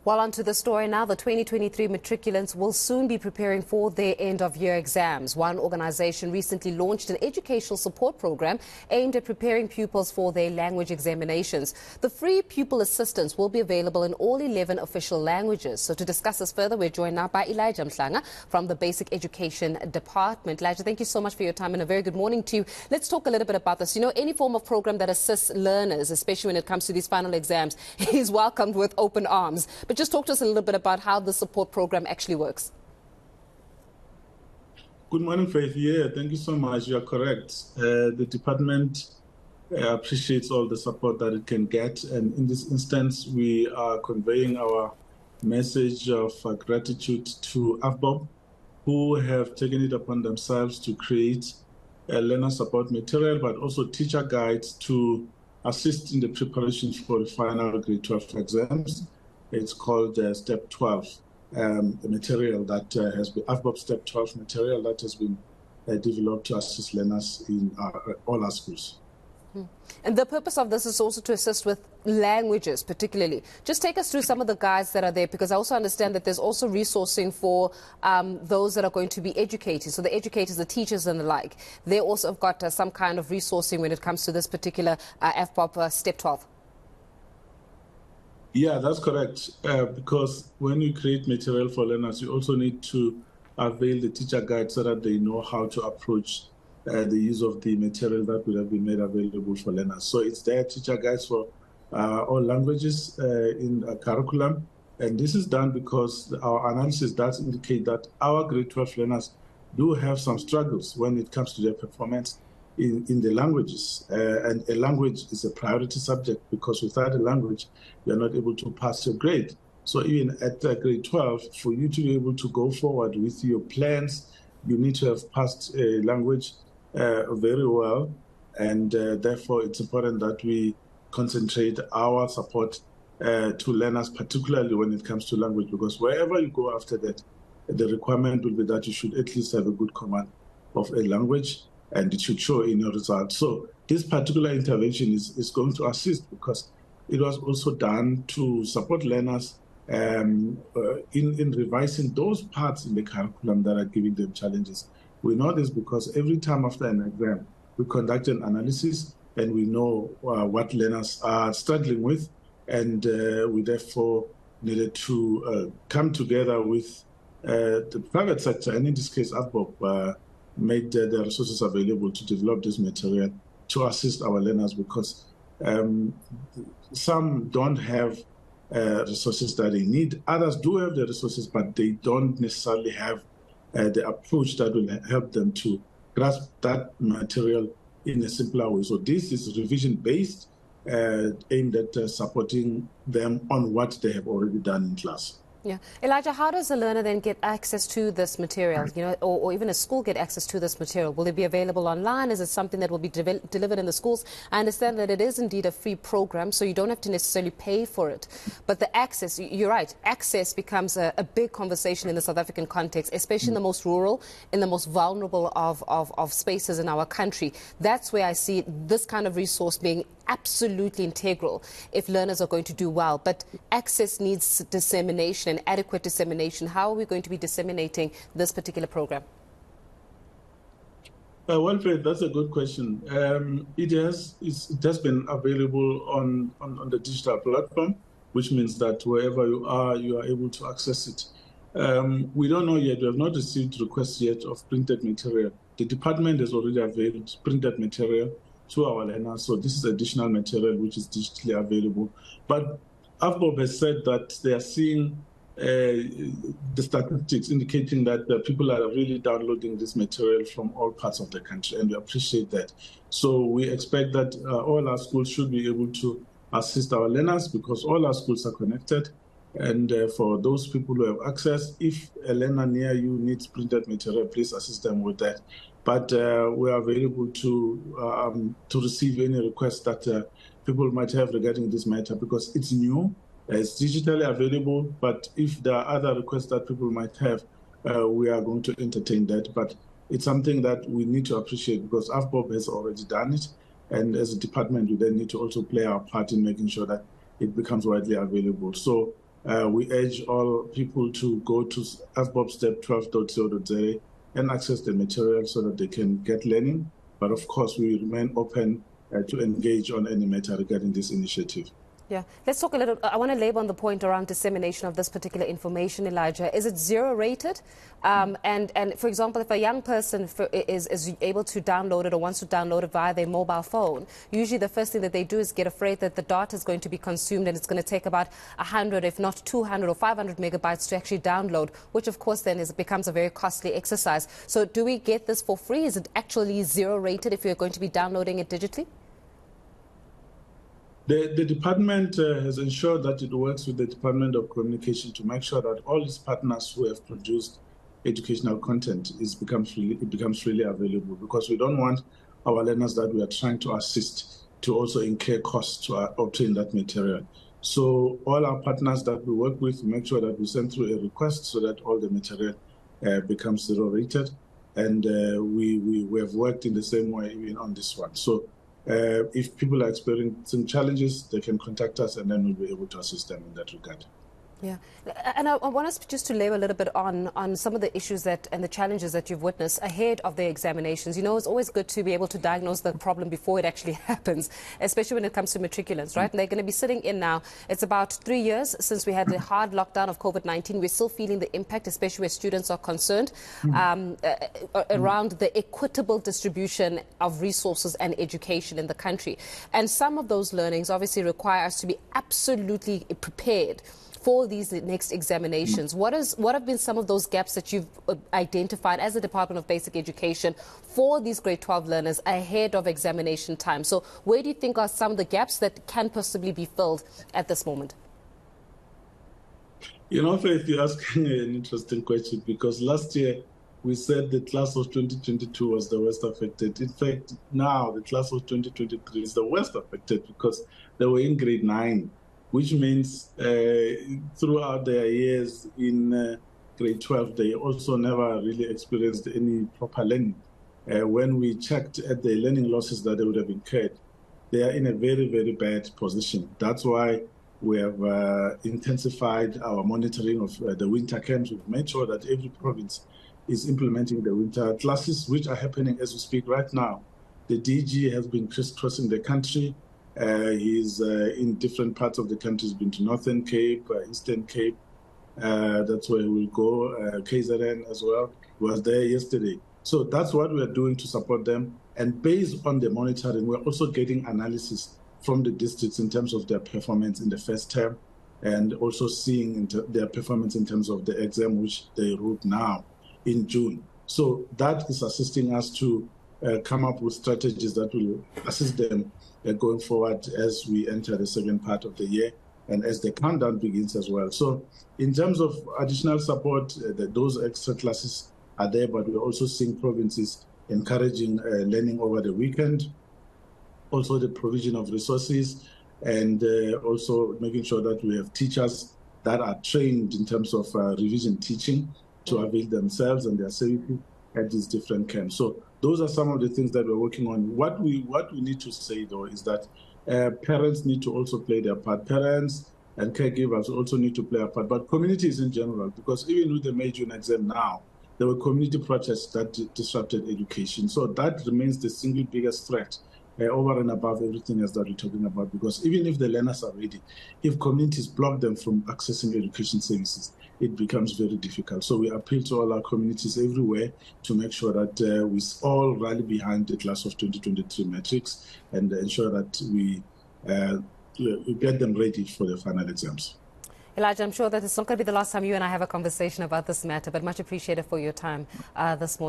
Well, on to the story now. The 2023 matriculants will soon be preparing for their end-of-year exams. One organization recently launched an educational support program aimed at preparing pupils for their language examinations. The free pupil assistance will be available in all 11 official languages. So to discuss this further, we're joined now by Elijah Mhlanga from the Basic Education Department. Elijah, thank you so much for your time and a very good morning to you. Let's talk a little bit about this. You know, any form of program that assists learners, especially when it comes to these final exams, is welcomed with open arms. But just talk to us a little bit about how the support program actually works. Good morning, Faith. Yeah, thank you so much. You are correct. The department appreciates all the support that it can get. And in this instance, we are conveying our message of gratitude to AFBOB, who have taken it upon themselves to create a learner support material, but also teacher guides to assist in the preparations for the final grade 12 exams. It's called Step 12, the material that has been, AFBOB Step 12 material that has been developed to assist learners in all our schools. And the purpose of this is also to assist with languages, particularly. Just take us through some of the guides that are there, because I also understand that there's also resourcing for those that are going to be educated. So the educators, the teachers and the like, they also have got some kind of resourcing when it comes to this particular AFBOB Step 12. Yeah, that's correct. Because when you create material for learners, you also need to avail the teacher guide so that they know how to approach the use of the material that would have been made available for learners. So it's their teacher guides for all languages in a curriculum. And this is done because our analysis does indicate that our grade 12 learners do have some struggles when it comes to their performance in the languages. And a language is a priority subject, because without a language, you're not able to pass your grade. So even at grade 12, for you to be able to go forward with your plans, you need to have passed a language very well. And therefore, it's important that we concentrate our support to learners, particularly when it comes to language, because wherever you go after that, the requirement will be that you should at least have a good command of a language, and it should show in your results. So this particular intervention is going to assist, because it was also done to support learners in revising those parts in the curriculum that are giving them challenges. We know this because every time after an exam, we conduct an analysis and we know what learners are struggling with, and we therefore needed to come together with the private sector, and in this case, AFBOB, made the resources available to develop this material to assist our learners, because some don't have resources that they need. Others do have the resources, but they don't necessarily have the approach that will help them to grasp that material in a simpler way. So this is revision-based, aimed at supporting them on what they have already done in class. Yeah. Elijah, how does a learner then get access to this material, you know, or even a school get access to this material? Will it be available online? Is it something that will be delivered in the schools? I understand that it is indeed a free program, so you don't have to necessarily pay for it. But the access, you're right, access becomes a big conversation in the South African context, especially in the most rural, in the most vulnerable of spaces in our country. That's where I see this kind of resource being absolutely integral if learners are going to do well. But access needs dissemination and adequate dissemination. How are we going to be disseminating this particular program? Well, Fred, that's a good question. It has been available on the digital platform, which means that wherever you are able to access it. We don't know yet. We have not received requests yet of printed material. The department has already availed printed material to our learners. So this is additional material which is digitally available. But AFBOB has said that they are seeing the statistics indicating that people are really downloading this material from all parts of the country, and we appreciate that. So we expect that all our schools should be able to assist our learners, because all our schools are connected. And for those people who have access, if a learner near you needs printed material, please assist them with that. But we are available to receive any requests that people might have regarding this matter, because it's new, it's digitally available. But if there are other requests that people might have, we are going to entertain that. But it's something that we need to appreciate, because AFBOB has already done it. And as a department, we then need to also play our part in making sure that it becomes widely available. So We urge all people to go to fbobstep12.co.za and access the material so that they can get learning. But of course, we remain open to engage on any matter regarding this initiative. Yeah, let's talk a little. I want to labor on the point around dissemination of this particular information, Elijah. Is it zero rated? And for example, if a young person is able to download it or wants to download it via their mobile phone, usually the first thing that they do is get afraid that the data is going to be consumed and it's going to take about 100, if not 200 or 500 megabytes to actually download, which of course then becomes a very costly exercise. So do we get this for free? Is it actually zero rated if you're going to be downloading it digitally? The department has ensured that it works with the Department of Communication to make sure that all its partners who have produced educational content becomes freely available, because we don't want our learners that we are trying to assist to also incur costs to obtain that material. So all our partners that we work with make sure that we send through a request so that all the material becomes zero rated, and we have worked in the same way even on this one. So if people are experiencing challenges, they can contact us and then we'll be able to assist them in that regard. Yeah, and I want us just to labor a little bit on some of the issues and the challenges that you've witnessed ahead of the examinations. You know, it's always good to be able to diagnose the problem before it actually happens, especially when it comes to matriculants, right? And they're going to be sitting in now. It's about 3 years since we had the hard lockdown of COVID-19. We're still feeling the impact, especially where students are concerned, around the equitable distribution of resources and education in the country. And some of those learnings obviously require us to be absolutely prepared for these next examinations. What have been some of those gaps that you've identified as the Department of Basic Education for these grade 12 learners ahead of examination time? So where do you think are some of the gaps that can possibly be filled at this moment? You know, Faith, you're asking an interesting question, because last year we said the class of 2022 was the worst affected. In fact, now the class of 2023 is the worst affected because they were in grade 9. Which means throughout their years in grade 12, they also never really experienced any proper learning. When we checked at the learning losses that they would have incurred, they are in a very, very bad position. That's why we have intensified our monitoring of the winter camps. We've made sure that every province is implementing the winter classes, which are happening as we speak right now. The DG has been crisscrossing the country. He's in different parts of the country. He's been to Northern Cape, Eastern Cape. That's where he will go. KZN as well. He was there yesterday. So that's what we're doing to support them. And based on the monitoring, we're also getting analysis from the districts in terms of their performance in the first term, and also seeing their performance in terms of the exam, which they wrote now in June. So that is assisting us to come up with strategies that will assist them going forward as we enter the second part of the year and as the countdown begins as well. So in terms of additional support, those extra classes are there, but we're also seeing provinces encouraging learning over the weekend, also the provision of resources, and also making sure that we have teachers that are trained in terms of revision teaching to avail themselves and their safety at these different camps. So those are some of the things that we're working on. What we need to say, though, is that parents need to also play their part. Parents and caregivers also need to play a part, but communities in general, because even with the May June exam now, there were community protests that disrupted education. So that remains the single biggest threat over and above everything else that we're talking about, because even if the learners are ready, if communities block them from accessing education services, it becomes very difficult. So we appeal to all our communities everywhere to make sure that we all rally behind the class of 2023 metrics and ensure that we get them ready for the final exams. Elijah, I'm sure that it's not going to be the last time you and I have a conversation about this matter, but much appreciated for your time this morning.